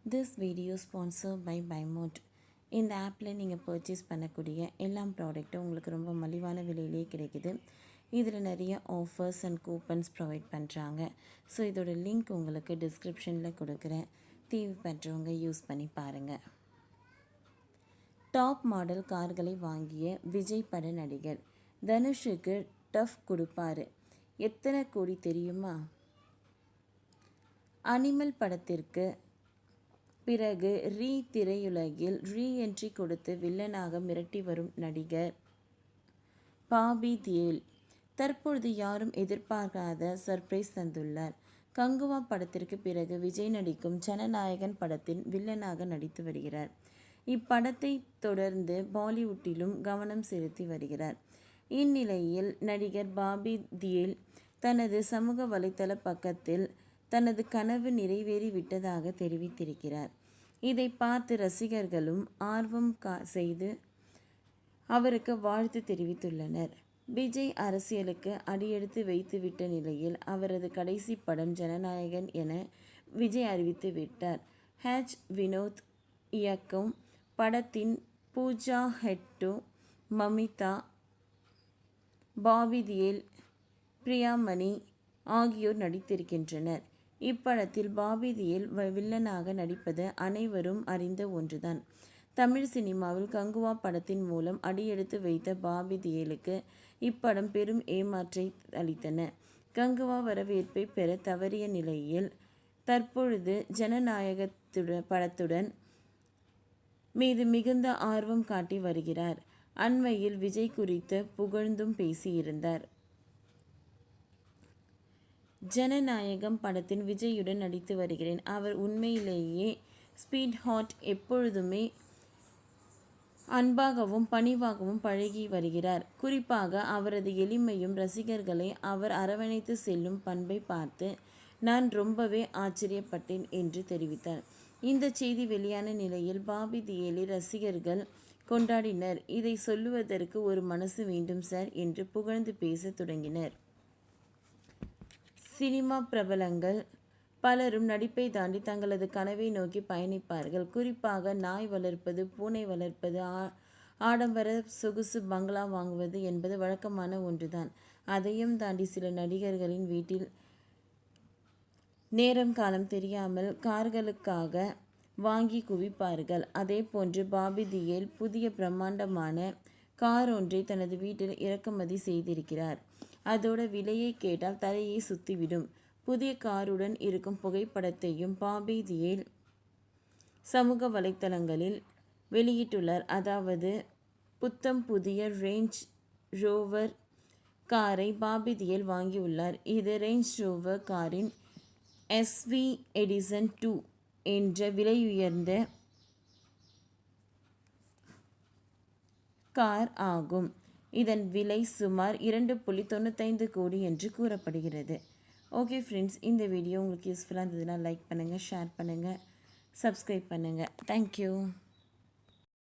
This video sponsor by Bymode. இந்த ஆப்பில் நீங்கள் பர்ச்சேஸ் பண்ணக்கூடிய எல்லா ப்ராடக்ட்டும் உங்களுக்கு ரொம்ப மலிவான விலையிலே கிடைக்குது. இதில் நிறைய ஆஃபர்ஸ் அண்ட் கூப்பன்ஸ் ப்ரொவைட் பண்ணுறாங்க. ஸோ இதோட லிங்க் உங்களுக்கு டிஸ்கிரிப்ஷனில் கொடுக்குறேன். தேவைப்படுறவங்க யூஸ் பண்ணி பாருங்கள். டாப் மாடல் கார்களை வாங்கிய விஜய் பட நடிகர் தனுஷுக்கு டஃப் கொடுப்பாரு. எத்தனை கோடி தெரியுமா? அனிமல் படத்திற்கு பிறகு திரையுலகில் ரீஎன்ட்ரி கொடுத்து வில்லனாக மிரட்டி வரும் நடிகர் பாபி தியோல் தற்பொழுது யாரும் எதிர்பார்க்காத சர்ப்ரைஸ் தந்துள்ளார். கங்குவா படத்திற்கு பிறகு விஜய் நடிக்கும் ஜனநாயகன் படத்தின் வில்லனாக நடித்து வருகிறார். இப்படத்தை தொடர்ந்து பாலிவுட்டிலும் கவனம் செலுத்தி வருகிறார். இந்நிலையில் நடிகர் பாபி தியோல் தனது சமூக வலைதள பக்கத்தில் தனது கனவு நிறைவேறிவிட்டதாக தெரிவித்திருக்கிறார். இதை பார்த்து ரசிகர்களும் ஆர்வம் செய்து அவருக்கு வாழ்த்து தெரிவித்துள்ளனர். விஜய் அரசியலுக்கு அடியெடுத்து வைத்துவிட்ட நிலையில் அவரது கடைசி படம் ஜனநாயகன் என விஜய் அறிவித்து விட்டார். வினோத் இயக்கும் படத்தின் பூஜா ஹெக்டே, மமிதா, பாபி தியோல், பிரியாமணி ஆகியோர் நடித்திருக்கின்றனர். இப்படத்தில் பாபி தியோல் வில்லனாக நடிப்பது அனைவரும் அறிந்த ஒன்றுதான். தமிழ் சினிமாவில் கங்குவா படத்தின் மூலம் அடியெடுத்து வைத்த பாபி தியோலுக்கு இப்படம் பெரும் ஏமாற்றை அளித்தன. கங்குவா வரவேற்பை பெற தவறிய நிலையில் தற்பொழுது படத்துடன் மீது மிகுந்த ஆர்வம் காட்டி வருகிறார். அண்மையில் விஜய் குறித்து புகழ்ந்தும் பேசியிருந்தார். ஜனநாயகம் படத்தில் விஜயுடன் நடித்து வருகிறேன். அவர் உண்மையிலேயே ஸ்வீட் ஹார்ட். எப்பொழுதுமே அன்பாகவும் பணிவாகவும் பழகி வருகிறார். குறிப்பாக அவரது எளிமையும் ரசிகர்களை அவர் அரவணைத்து செல்லும் பண்பை பார்த்து நான் ரொம்பவே ஆச்சரியப்பட்டேன் என்று தெரிவித்தார். இந்த செய்தி வெளியான நிலையில் பாபி தியோலை ரசிகர்கள் கொண்டாடினர். இதை சொல்லுவதற்கு ஒரு மனசு வேண்டும் சார் என்று புகழ்ந்து பேச தொடங்கினர். சினிமா பிரபலங்கள் பலரும் நடிப்பை தாண்டி தங்களது கனவை நோக்கி பயணிப்பார்கள். குறிப்பாக நாய் வளர்ப்பது, பூனை வளர்ப்பது, ஆடம்பர சொகுசு பங்களா வாங்குவது என்பது வழக்கமான ஒன்றுதான். அதையும் தாண்டி சில நடிகர்களின் வீட்டில் நேரம் காலம் தெரியாமல் கார்களுக்காக வாங்கி குவிப்பார்கள். அதே போன்று பாபி தியோல் புதிய பிரம்மாண்டமான கார் ஒன்றை தனது வீட்டில் இறக்குமதி செய்திருக்கிறார். அதோட விலையை கேட்டால் தலையை சுத்திவிடும். புதிய காருடன் இருக்கும் புகைப்படத்தையும் பாபி தியோல் சமூக வலைத்தளங்களில் வெளியிட்டுள்ளார். அதாவது புத்தம் புதிய ரேஞ்ச் ரோவர் காரை பாபி தியோல் வாங்கியுள்ளார். இது ரேஞ்ச் ரோவர் காரின் SV எடிசன் 2 என்ற விலையுயர்ந்த கார் ஆகும். இதன் விலை சுமார் 2.95 கோடி என்று கூறப்படுகிறது. ஓகே ஃப்ரெண்ட்ஸ், இந்த வீடியோ உங்களுக்கு யூஸ்ஃபுல்லாக இருந்ததுன்னா லைக் பண்ணுங்கள், ஷேர் பண்ணுங்கள், சப்ஸ்கிரைப் பண்ணுங்கள். தேங்க்யூ.